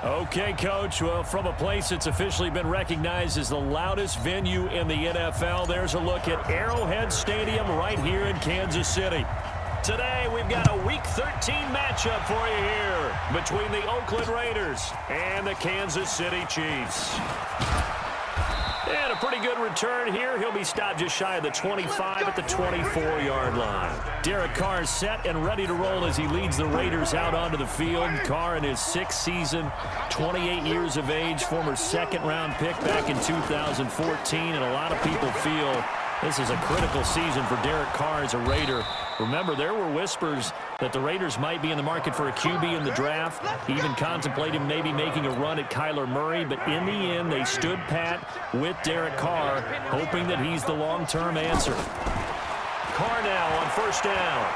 Okay, Coach. Well, from a place that's officially been recognized as the loudest venue in the NFL, there's a look at Arrowhead Stadium right here in Kansas City. Today, we've got a Week 13 matchup for you here between the Oakland Raiders and the Kansas City Chiefs. And a pretty good return here. He'll be stopped just shy of the 25 at the 24-yard line. Derek Carr is set and ready to roll as he leads the Raiders out onto the field. Carr in his 6th season, 28 years of age, former second-round pick back in 2014. And a lot of people feel this is a critical season for Derek Carr as a Raider. Remember, there were whispers that the Raiders might be in the market for a QB in the draft. He even contemplated maybe making a run at Kyler Murray, but in the end, they stood pat with Derek Carr, hoping that he's the long-term answer. Carr now on first down.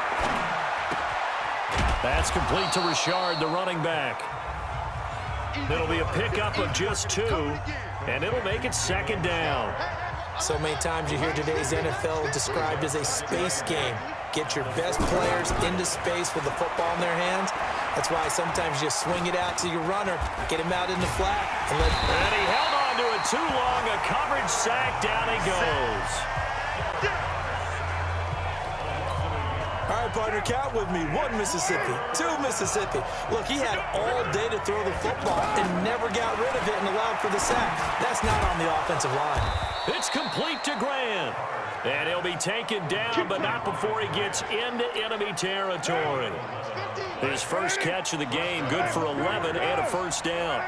That's complete to Richard, the running back. It'll be a pickup of just 2, and it'll make it second down. So many times you hear today's NFL described as a space game. Get your best players into space with the football in their hands. That's why sometimes you just swing it out to your runner, get him out in the flat. And he held on to it too long. A coverage sack. Down he goes. All right, partner, count with me. 1 Mississippi, 2 Mississippi. Look, he had all day to throw the football and never got rid of it and allowed for the sack. That's not on the offensive line. It's complete to Grant. And he'll be taken down, but not before he gets into enemy territory. His first catch of the game, good for 11 and a first down.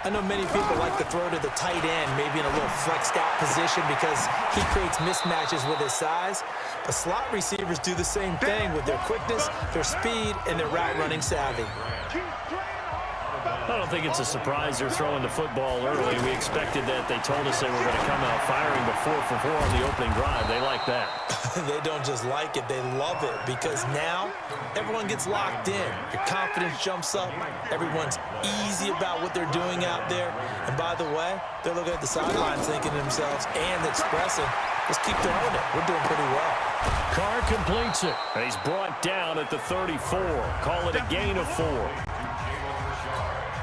I know many people like to throw to the tight end, maybe in a little flexed out position because he creates mismatches with his size. But slot receivers do the same thing with their quickness, their speed, and their route running savvy. I don't think it's a surprise they're throwing the football early. We expected that. They told us they were going to come out firing before 4 for 4 on the opening drive. They like that. They don't just like it, they love it, because now everyone gets locked in. Your confidence jumps up. Everyone's easy about what they're doing out there. And by the way, they're looking at the sidelines thinking to themselves and expressing, let's keep throwing it. We're doing pretty well. Carr completes it. He's brought down at the 34. Call it a gain of 4.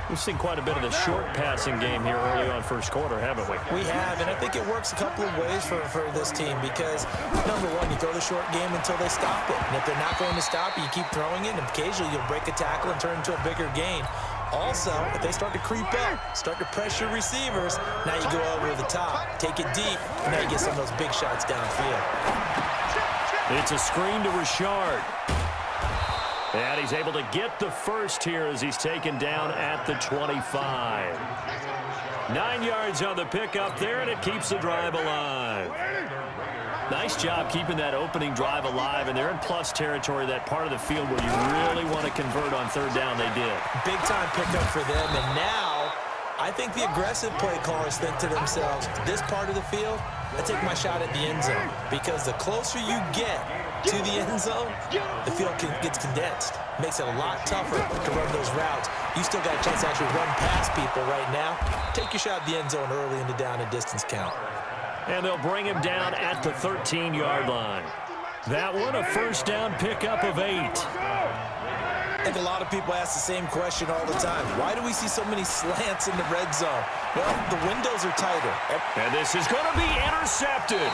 We've seen quite a bit of the short passing game here early on first quarter, haven't we? We have, and I think it works a couple of ways for this team because, number one, you throw the short game until they stop it. And if they're not going to stop it, you keep throwing it, and occasionally you'll break a tackle and turn into a bigger gain. Also, if they start to creep up, start to pressure receivers, now you go over the top, take it deep, and now you get some of those big shots downfield. It's a screen to Richard. And he's able to get the first here as he's taken down at the 25. 9 yards on the pickup there, and it keeps the drive alive. Nice job keeping that opening drive alive, and they're in plus territory, that part of the field where you really want to convert on third down. They did. Big-time pickup for them, and now I think the aggressive play callers think to themselves, this part of the field, I take my shot at the end zone, because the closer you get to the end zone, the field gets condensed. Makes it a lot tougher to run those routes. You still got a chance to actually run past people right now. Take your shot at the end zone early in the down and distance count. And they'll bring him down at the 13-yard line. That one, a first down pickup of 8. I think a lot of people ask the same question all the time. Why do we see so many slants in the red zone? Well, the windows are tighter. And this is going to be intercepted.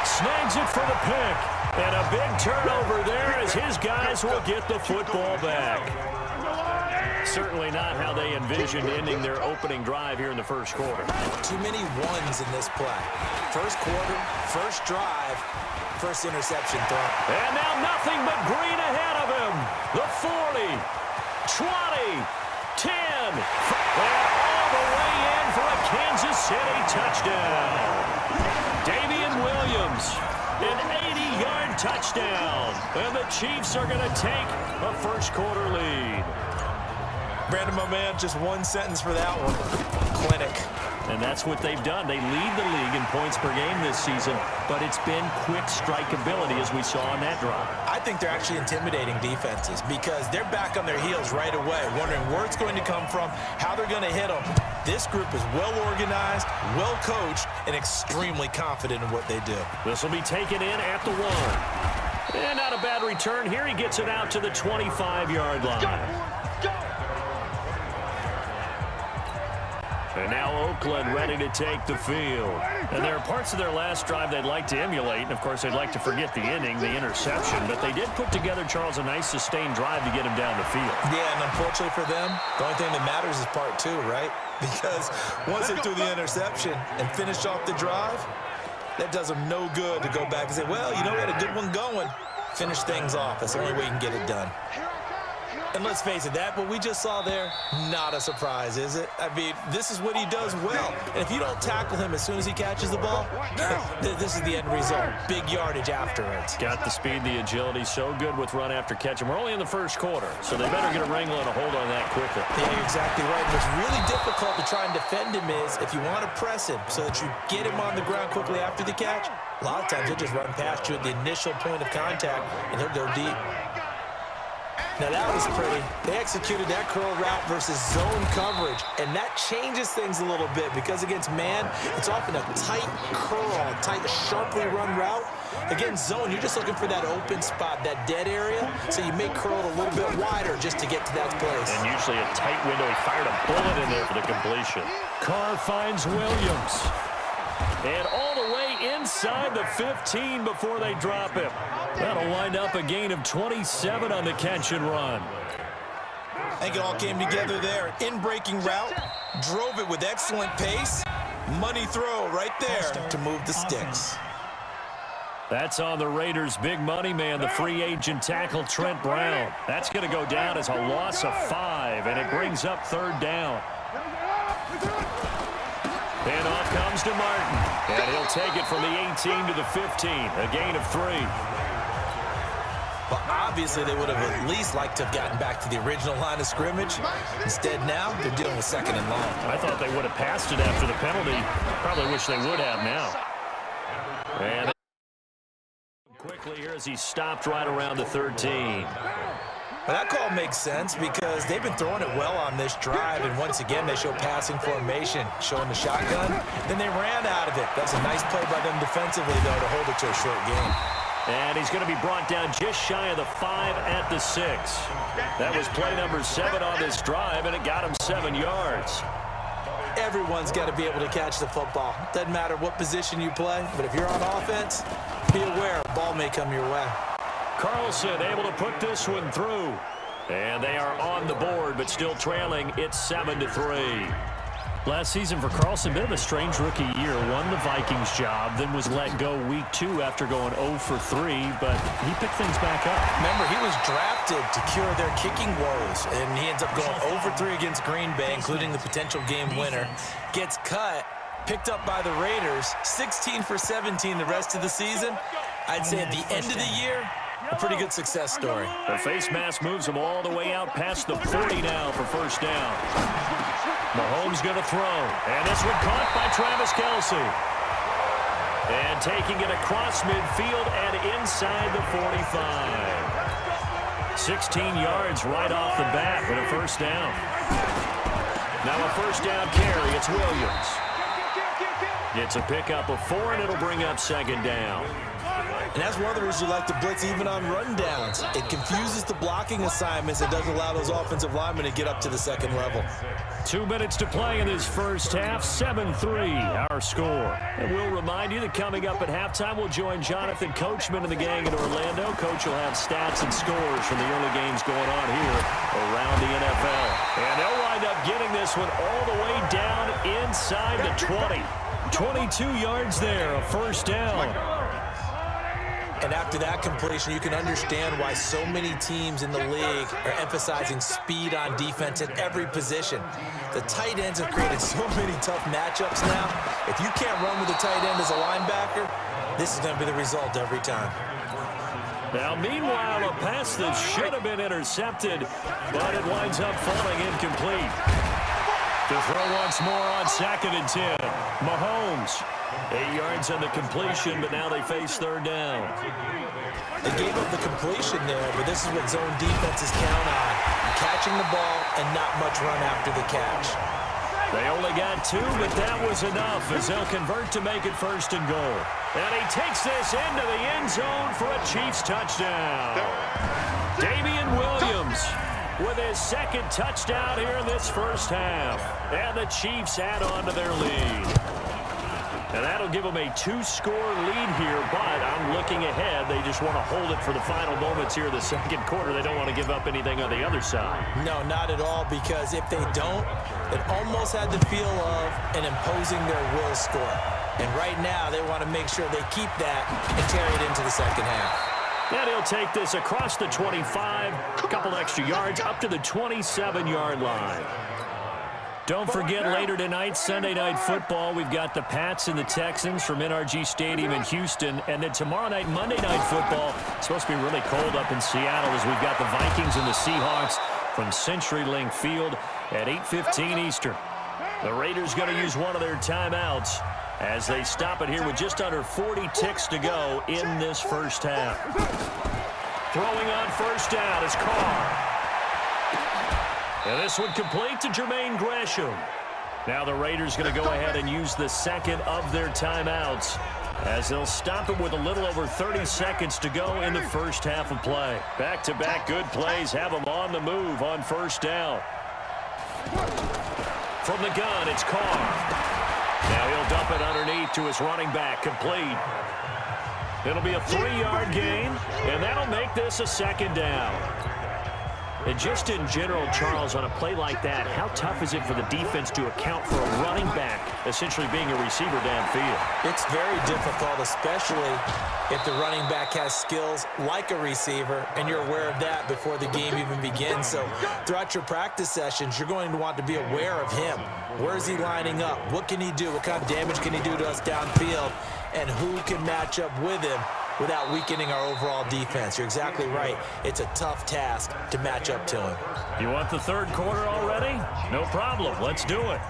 Snags it for the pick. And a big turnover there as his guys will get the football back. Certainly not how they envisioned ending their opening drive here in the first quarter. Too many ones in this play. First quarter, first drive, first interception throw. And now nothing but green ahead of him. The 40, 20, 10. And all the way in for a Kansas City touchdown. Damian Williams, an 80-yard touchdown. And the Chiefs are going to take a first quarter lead. Brandon, my man, just one sentence for that one. Clinic. And that's what they've done. They lead the league in points per game this season, but it's been quick strikeability as we saw on that drive. I think they're actually intimidating defenses because they're back on their heels right away, wondering where it's going to come from, how they're going to hit them. This group is well organized, well coached, and extremely confident in what they do. This will be taken in at the 1. And not a bad return here. He gets it out to the 25-yard line. Oakland ready to take the field. And there are parts of their last drive they'd like to emulate. And, of course, they'd like to forget the ending, the interception. But they did put together, Charles, a nice sustained drive to get him down the field. Yeah, and unfortunately for them, the only thing that matters is part two, right? Because once they threw the interception and finished off the drive, that does them no good to go back and say, well, you know, we had a good one going. Finish things off. That's the only way you can get it done. And let's face it, that what we just saw there, not a surprise, is it? I mean, this is what he does well. And if you don't tackle him as soon as he catches the ball, this is the end result. Big yardage afterwards. Got the speed, the agility, so good with run after catch. And we're only in the first quarter, so they better get a wrangle and a hold on that quickly. Yeah, you're exactly right. And what's really difficult to try and defend him is if you want to press him so that you get him on the ground quickly after the catch, a lot of times he'll just run past you at the initial point of contact, and he'll go deep. Now, that was pretty. They executed that curl route versus zone coverage, and that changes things a little bit because against man, it's often a tight curl, a tight, sharply run route. Against zone, you're just looking for that open spot, that dead area, so you may curl it a little bit wider just to get to that place. And usually a tight window. He fired a bullet in there for the completion. Carr finds Williams. And all the way inside the 15 before they drop him. That'll wind up a gain of 27 on the catch and run. I think it all came together there. In-breaking route, drove it with excellent pace. Money throw right there to move the sticks. That's on the Raiders' big money man, the free agent tackle Trent Brown. That's going to go down as a loss of 5, and it brings up third down. And off comes to Martin. And he'll take it from the 18 to the 15, a gain of 3. Well, obviously, they would have at least liked to have gotten back to the original line of scrimmage. Instead, now, they're dealing with second and long. I thought they would have passed it after the penalty. Probably wish they would have now. And quickly here as he stopped right around the 13. Well, that call makes sense because they've been throwing it well on this drive, and once again, they show passing formation, showing the shotgun. Then they ran out of it. That's a nice play by them defensively, though, to hold it to a short game. And he's going to be brought down just shy of the 5 at the 6. That was play number 7 on this drive, and it got him 7 yards. Everyone's got to be able to catch the football. Doesn't matter what position you play, but if you're on offense, be aware a ball may come your way. Carlson able to put this one through. And they are on the board, but still trailing. It's 7-3. Last season for Carlson, bit of a strange rookie year. Won the Vikings job, then was let go week 2 after going 0 for 3, but he picked things back up. Remember, he was drafted to cure their kicking woes, and he ends up going 0 for 3 against Green Bay, including the potential game winner. Gets cut, picked up by the Raiders, 16 for 17 the rest of the season. I'd say at the end of the year, a pretty good success story. The face mask moves him all the way out past the 40 now for first down. Mahomes going to throw. And this one caught by Travis Kelce. And taking it across midfield and inside the 45. 16 yards right off the bat with a first down. Now a first down carry. It's Williams. Gets a pickup of 4, and it'll bring up second down. And that's one of the reasons you like to blitz even on rundowns. It confuses the blocking assignments. It doesn't allow those offensive linemen to get up to the second level. 2 minutes to play in this first half. 7-3 our score. And we'll remind you that coming up at halftime, we'll join Jonathan Coachman and the gang in Orlando. Coach will have stats and scores from the early games going on here around the NFL. And they'll wind up getting this one all the way down inside the 20. 22 yards there, a first down. And after that completion, you can understand why so many teams in the league are emphasizing speed on defense at every position. The tight ends have created so many tough matchups now. If you can't run with a tight end as a linebacker, this is going to be the result every time. Now, meanwhile, a pass that should have been intercepted, but it winds up falling incomplete. To throw once more on 2nd and 10. Mahomes. 8 yards on the completion, but now they face third down. They gave up the completion there, but this is what zone defenses count on. Catching the ball and not much run after the catch. They only got 2, but that was enough as they'll convert to make it 1st and goal. And he takes this into the end zone for a Chiefs touchdown. Damian Williams. with his second touchdown here in this first half. And the Chiefs add on to their lead. And that'll give them a 2-score lead here, but I'm looking ahead. They just want to hold it for the final moments here in the second quarter. They don't want to give up anything on the other side. No, not at all, because if they don't, it almost had the feel of an imposing their will score. And right now, they want to make sure they keep that and carry it into the second half. And he'll take this across the 25, a couple extra yards, up to the 27-yard line. Don't forget, later tonight, Sunday Night Football, we've got the Pats and the Texans from NRG Stadium in Houston. And then tomorrow night, Monday Night Football, it's supposed to be really cold up in Seattle as we've got the Vikings and the Seahawks from CenturyLink Field at 8:15 Eastern. The Raiders going to use one of their timeouts as they stop it here with just under 40 ticks to go in this first half. Throwing on first down is Carr. And this one complete to Jermaine Gresham. Now the Raiders going to go ahead and use the second of their timeouts as they'll stop it with a little over 30 seconds to go in the first half of play. Back-to-back good plays have them on the move on first down. From the gun, it's Carr. Now he'll dump it underneath to his running back, complete. It'll be a 3-yard gain, and that'll make this a second down. And just in general, Charles, on a play like that, how tough is it for the defense to account for a running back essentially being a receiver downfield? It's very difficult, especially if the running back has skills like a receiver, and you're aware of that before the game even begins. So throughout your practice sessions, you're going to want to be aware of him. Where is he lining up? What can he do? What kind of damage can he do to us downfield? And who can match up with him without weakening our overall defense? You're exactly right. It's a tough task to match up to him. You want the third quarter already? No problem. Let's do it.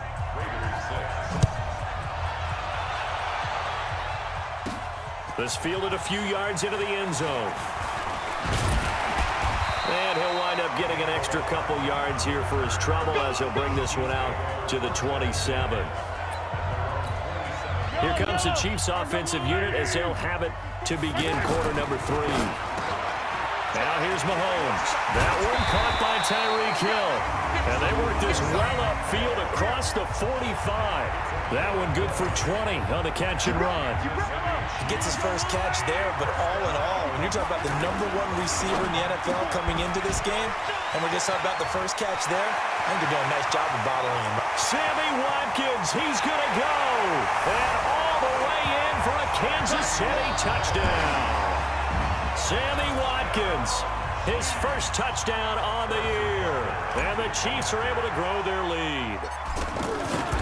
This fielded a few yards into the end zone. And he'll wind up getting an extra couple yards here for his trouble as he'll bring this one out to the 27. Here comes the Chiefs offensive unit as they'll have it to begin quarter number 3. Now here's Mahomes. That one caught by Tyreek Hill. And they work this well upfield across the 45. That one good for 20 on the catch and run. He gets his first catch there, but all in all, when you're talking about the #1 receiver in the NFL coming into this game, and we're just talking about the first catch there, I think they're doing a nice job of bottling him. Sammy Watkins, he's going to go. And all the way in for a Kansas City touchdown. Sammy Watkins, his first touchdown on the year. And the Chiefs are able to grow their lead.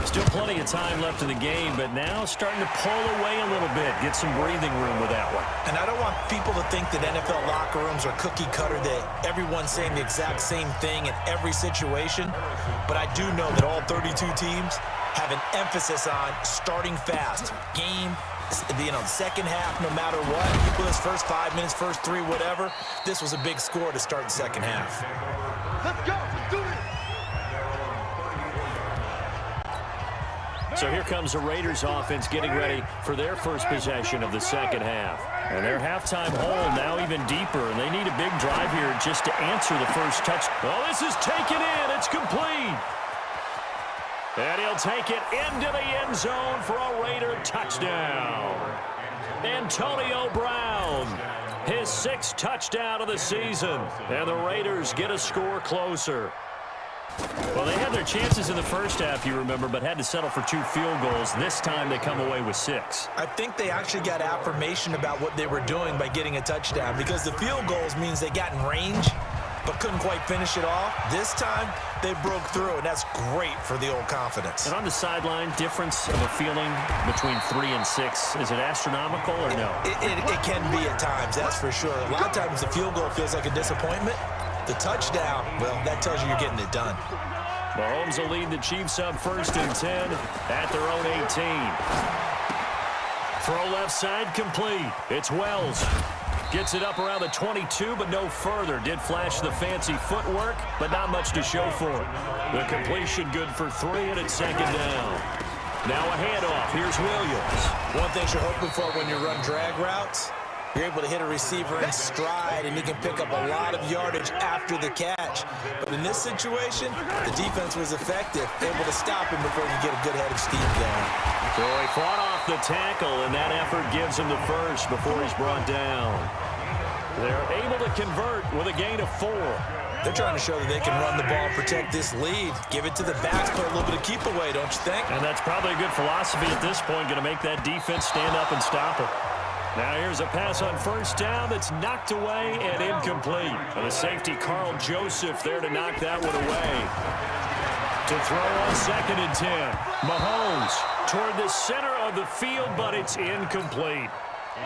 Still plenty of time left in the game, but now starting to pull away a little bit, get some breathing room with that one. And I don't want people to think that NFL locker rooms are cookie cutter, that everyone's saying the exact same thing in every situation. But I do know that all 32 teams have an emphasis on starting fast. Game, second half, no matter what. Whether it's first 5 minutes, first 3, whatever. This was a big score to start the second half. Let's go. Let's do it. So here comes the Raiders offense getting ready for their first possession of the second half. And their halftime hole now even deeper, and they need a big drive here just to answer the first touch. Well, this is taken in. It's complete. And he'll take it into the end zone for a Raider touchdown. Antonio Brown, his 6th touchdown of the season. And the Raiders get a score closer. Well, they had their chances in the first half, you remember, but had to settle for 2 field goals. This time they come away with 6. I think they actually got affirmation about what they were doing by getting a touchdown, because the field goals means they got in range but couldn't quite finish it off. This time they broke through, and that's great for the old confidence. And on the sideline, difference of a feeling between 3 and 6, is it astronomical or no? It can be at times, that's for sure. A lot of times the field goal feels like a disappointment. The touchdown, well, that tells you you're getting it done. Mahomes will lead the Chiefs up 1st and 10 at their own 18. Throw left side complete. It's Wells. Gets it up around the 22, but no further. Did flash the fancy footwork, but not much to show for it. The completion good for 3, and it's 2nd down. Now a handoff. Here's Williams. One thing you're hoping for when you run drag routes You're able to hit a receiver in stride, and he can pick up a lot of yardage after the catch. But in this situation, the defense was effective, able to stop him before he could get a good head of steam going. So he fought off the tackle, and that effort gives him the first before he's brought down. They're able to convert with a gain of 4. They're trying to show that they can run the ball, protect this lead, give it to the backs, put a little bit of keep away, don't you think? And that's probably a good philosophy at this point, going to make that defense stand up and stop it. Now here's a pass on first down that's knocked away and incomplete. And the safety, Carl Joseph, there to knock that one away. To throw on 2nd and 10. Mahomes toward the center of the field, but it's incomplete.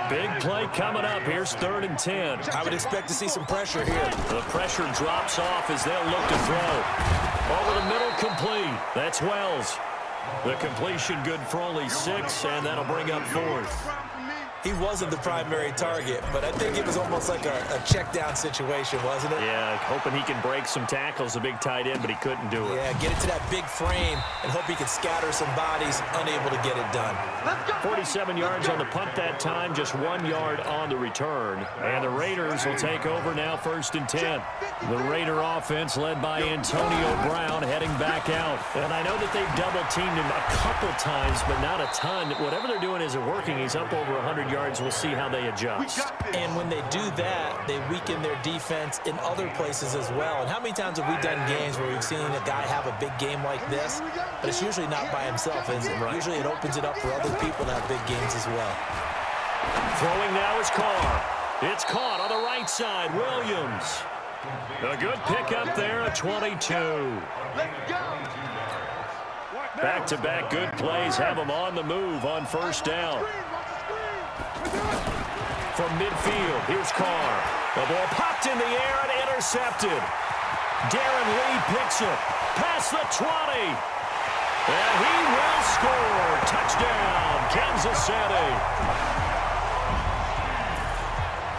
Big play coming up. Here's 3rd and 10. I would expect to see some pressure here. The pressure drops off as they'll look to throw. Over the middle, complete. That's Wells. The completion good for only 6, and that'll bring up 4th. He wasn't the primary target, but I think it was almost like a check-down situation, wasn't it? Yeah, hoping he can break some tackles, a big tight end, but he couldn't do it. Yeah, get it to that big frame and hope he can scatter some bodies, unable to get it done. 47 yards on the punt that time, just 1 yard on the return. And the Raiders will take over now, 1st and 10. The Raider offense led by Antonio Brown heading back out. And I know that they've double-teamed him a couple times, but not a ton. Whatever they're doing isn't working. He's up over 100 yards. We'll see how they adjust. And when they do that, they weaken their defense in other places as well. And how many times have we done games where we've seen a guy have a big game like this, but it's usually not by himself, is it? Right. Usually it opens it up for other people to have big games as well. Throwing now is Carr. It's caught on the right side. Williams. A good pickup there at 22. Back-to-back good plays have them on the move on first down. From midfield, here's Carr. The ball popped in the air and intercepted. Darren Lee picks it. Past the 20. And he will score. Touchdown, Kansas City.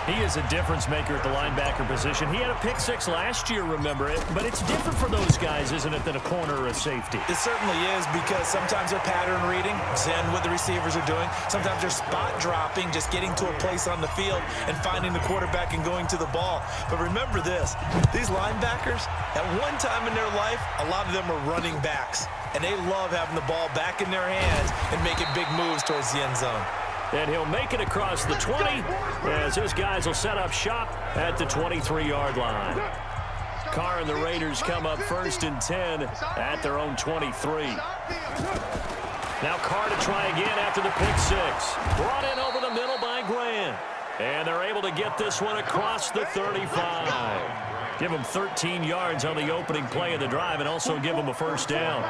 He is a difference maker at the linebacker position. He had a pick 6 last year, remember it. But it's different for those guys, isn't it, than a corner or a safety? It certainly is, because sometimes they're pattern reading, seeing what the receivers are doing. Sometimes they're spot dropping, just getting to a place on the field and finding the quarterback and going to the ball. But remember this, these linebackers, at one time in their life, a lot of them were running backs. And they love having the ball back in their hands and making big moves towards the end zone. And he'll make it across the 20 as his guys will set up shop at the 23-yard line. Carr and the Raiders come up 1st and 10 at their own 23. Now Carr to try again after the pick 6. Brought in over the middle by Grant. And they're able to get this one across the 35. Give them 13 yards on the opening play of the drive and also give them a first down.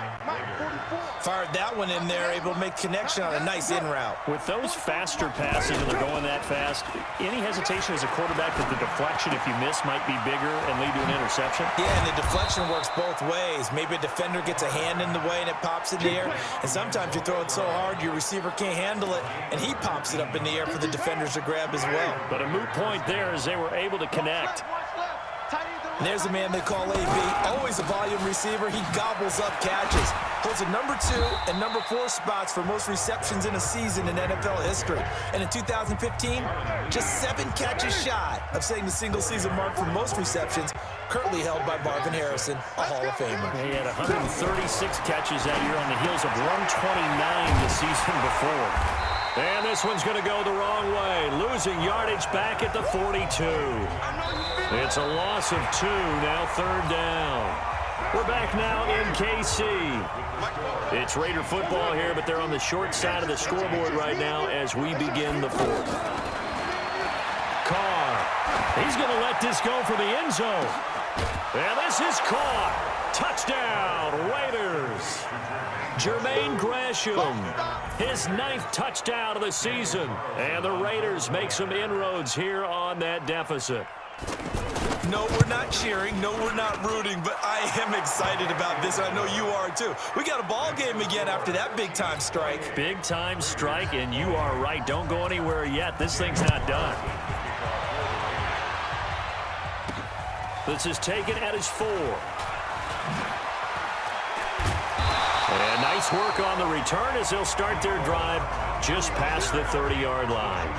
Fired that one in there, able to make connection on a nice in route. With those faster passes and they're going that fast, any hesitation as a quarterback that the deflection, if you miss, might be bigger and lead to an interception? Yeah, and the deflection works both ways. Maybe a defender gets a hand in the way and it pops in the air. And sometimes you throw it so hard your receiver can't handle it, and he pops it up in the air for the defenders to grab as well. But a moot point there as they were able to connect. And there's a man they call AB, always a volume receiver. He gobbles up catches. Holds a number 2 and number 4 spots for most receptions in a season in NFL history. And in 2015, just 7 catches shy of setting the single-season mark for most receptions, currently held by Marvin Harrison, a Hall of Famer. He had 136 catches that year on the heels of 129 the season before. And this one's going to go the wrong way, losing yardage back at the 42. It's a loss of 2, now 3rd down. We're back now in KC. It's Raider football here, but they're on the short side of the scoreboard right now as we begin the 4th. Carr, he's going to let this go for the end zone. And this is caught. Touchdown, Raiders. Jermaine Gresham, his 9th touchdown of the season. And the Raiders make some inroads here on that deficit. No, we're not cheering. No, we're not rooting. But I am excited about this. I know you are, too. We got a ball game again after that big-time strike. Big-time strike, and you are right. Don't go anywhere yet. This thing's not done. This is taken at his 4. And nice work on the return as they'll start their drive just past the 30-yard line.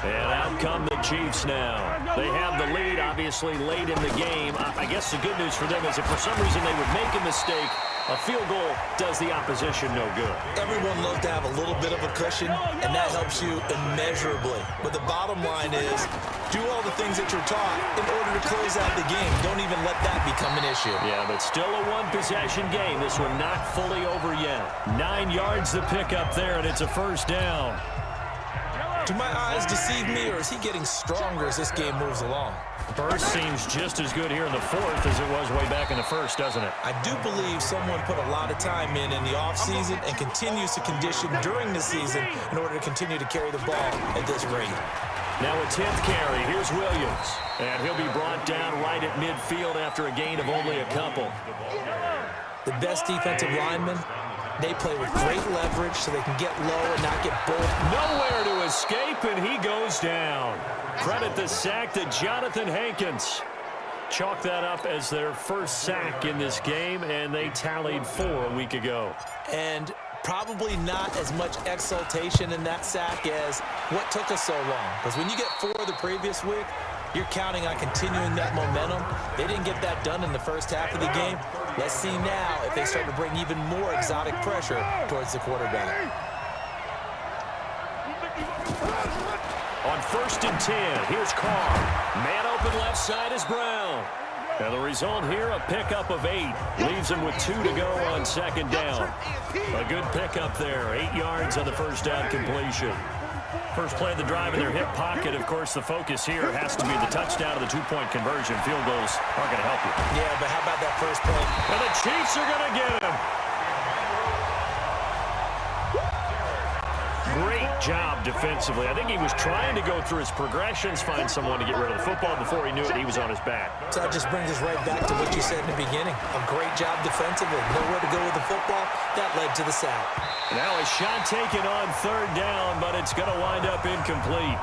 And out come the Chiefs now. They have the lead, obviously, late in the game. I guess the good news for them is if for some reason they would make a mistake, a field goal does the opposition no good. Everyone loves to have a little bit of a cushion, and that helps you immeasurably. But the bottom line is, do all the things that you're taught in order to close out the game. Don't even let that become an issue. Yeah, but still a one-possession game. This one not fully over yet. 9 yards to pick up there, and it's a first down. Do my eyes deceive me, or is he getting stronger as this game moves along? First seems just as good here in the fourth as it was way back in the first, doesn't it? I do believe someone put a lot of time in the offseason and continues to condition during the season in order to continue to carry the ball at this rate. Now a 10th carry. Here's Williams. And he'll be brought down right at midfield after a gain of only a couple. The best defensive linemen, they play with great leverage so they can get low and not get bulked. Nowhere to escape, and he goes down. Credit the sack to Jonathan Hankins. Chalk that up as their first sack in this game, and they tallied 4 a week ago. And probably not as much exultation in that sack as what took us so long. Because when you get 4 the previous week, you're counting on continuing that momentum. They didn't get that done in the first half of the game. Let's see now if they start to bring even more exotic pressure towards the quarterback. On 1st and 10, here's Carr. Man open left side is Brown. And the result here, a pickup of 8. Leaves him with 2 to go on 2nd down. A good pickup there. 8 yards on the first down completion. First play of the drive in their hip pocket. Of course, the focus here has to be the touchdown of the 2-point conversion. Field goals aren't going to help you. Yeah, but how about that first play? And the Chiefs are going to get him. Great job defensively. I think he was trying to go through his progressions, find someone to get rid of the football. Before he knew it, he was on his back. So that just brings us right back to what you said in the beginning. A great job defensively. Nowhere to go with the football. That led to the sack. Now a shot taken on 3rd down, but it's going to wind up incomplete.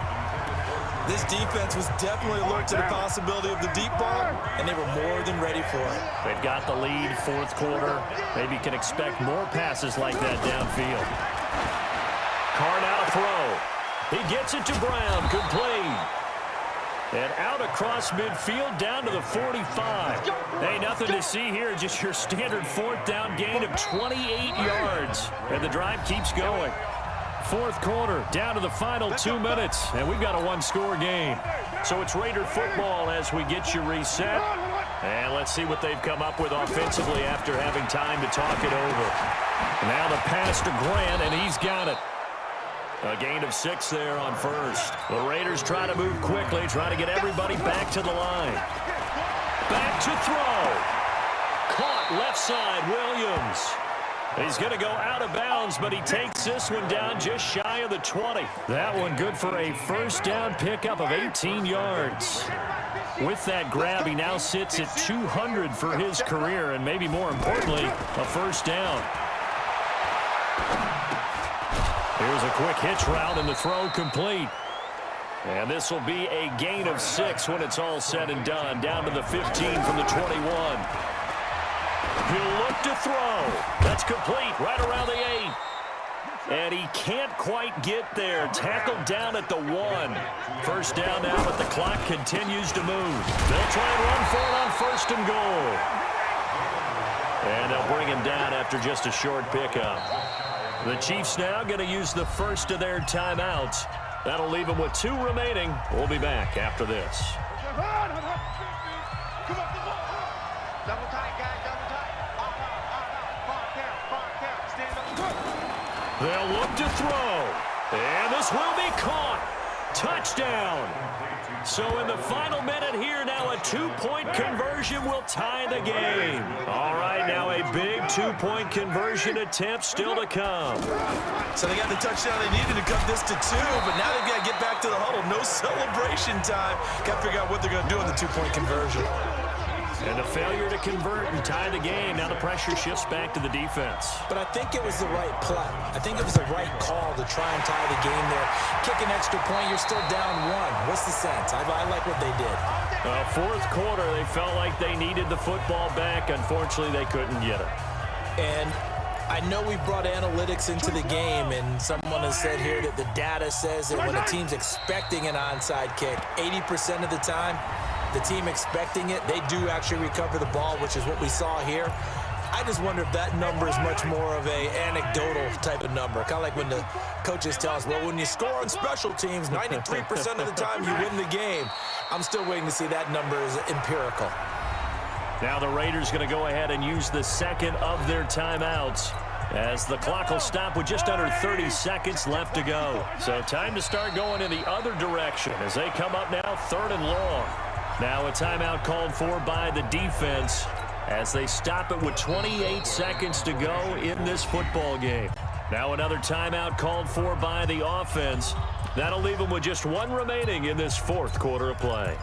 This defense was definitely alert to the possibility of the deep ball, and they were more than ready for it. They've got the lead, 4th quarter. Maybe can expect more passes like that downfield. Carr now to throw. He gets it to Brown, complete. And out across midfield, down to the 45. Hey, nothing to see here, just your standard 4th down gain of 28 yards. And the drive keeps going. 4th quarter, down to the final 2 minutes, and we've got a 1-score game. So it's Raider football as we get you reset. And let's see what they've come up with offensively after having time to talk it over. Now the pass to Grant, and he's got it. A gain of 6 there on 1st. The Raiders try to move quickly, try to get everybody back to the line. Back to throw. Caught left side, Williams. He's going to go out of bounds, but he takes this one down just shy of the 20. That one good for a first down pickup of 18 yards. With that grab, he now sits at 200 for his career, and maybe more importantly, a first down. Here's a quick hitch route, and the throw complete. And this will be a gain of 6 when it's all said and done. Down to the 15 from the 21. He'll look to throw. That's complete right around the 8. And he can't quite get there. Tackled down at the 1. First down now, but the clock continues to move. They'll try and run for it on 1st and goal. And they'll bring him down after just a short pickup. The Chiefs now going to use the first of their timeouts. That'll leave them with 2 remaining. We'll be back after this. Double tight, guys, double tight. They'll look to throw. And this will be caught. Touchdown. So in the final minute here, now a 2-point conversion will tie the game. All right, now a big 2-point conversion attempt still to come. So they got the touchdown they needed to cut this to 2, but now they've got to get back to the huddle. No celebration time. Got to figure out what they're going to do on the 2-point conversion. And a failure to convert and tie the game. Now the pressure shifts back to the defense. But I think it was the right play. I think it was the right call to try and tie the game there. Kick an extra point, you're still down 1. What's the sense? I like what they did. 4th quarter, they felt like they needed the football back. Unfortunately, they couldn't get it. And I know we brought analytics into the game, and someone has said here that the data says that when a team's expecting an onside kick, 80% of the time, the team expecting it, they do actually recover the ball, which is what we saw here. I just wonder if that number is much more of a anecdotal type of number. Kind of like when the coaches tell us, well, when you score on special teams, 93% of the time you win the game. I'm still waiting to see that number is empirical. Now the Raiders going to go ahead and use the second of their timeouts as the clock will stop with just under 30 seconds left to go. So time to start going in the other direction as they come up now 3rd and long. Now a timeout called for by the defense as they stop it with 28 seconds to go in this football game. Now another timeout called for by the offense. That'll leave them with just one remaining in this 4th quarter of play.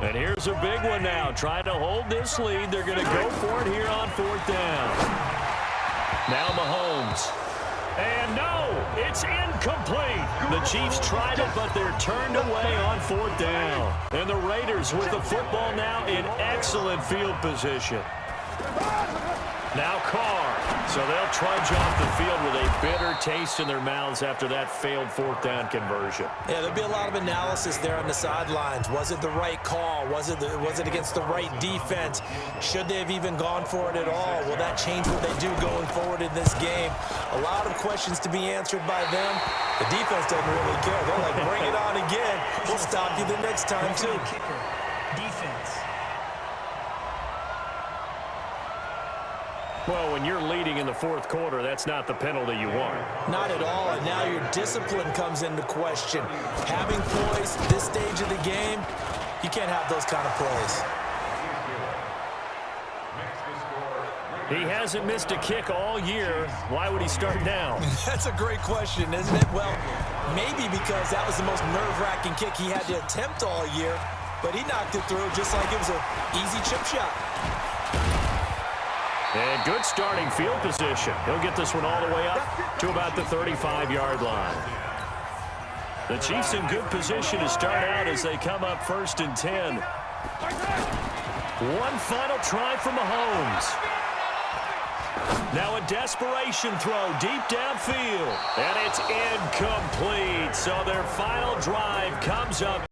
And here's a big one now. Trying to hold this lead. They're going to go for it here on 4th down. Now Mahomes. And no, it's incomplete. The Chiefs tried it, but they're turned away on 4th down. And the Raiders with the football now in excellent field position. Now Carr. So they'll trudge off the field with a bitter taste in their mouths after that failed 4th down conversion. Yeah, there'll be a lot of analysis there on the sidelines. Was it the right call? Was it against the right defense? Should they have even gone for it at all? Will that change what they do going forward in this game? A lot of questions to be answered by them. The defense doesn't really care. They're like, bring it on again. We'll stop you the next time, too. Defense. Well, when you're leading in the 4th quarter, that's not the penalty you want. Not at all, and now your discipline comes into question. Having poise this stage of the game, you can't have those kind of plays. He hasn't missed a kick all year. Why would he start now? That's a great question, isn't it? Well, maybe because that was the most nerve-wracking kick he had to attempt all year, but he knocked it through just like it was an easy chip shot. And good starting field position. He'll get this one all the way up to about the 35-yard line. The Chiefs in good position to start out as they come up 1st and 10. One final try for Mahomes. Now a desperation throw deep downfield. And it's incomplete. So their final drive comes up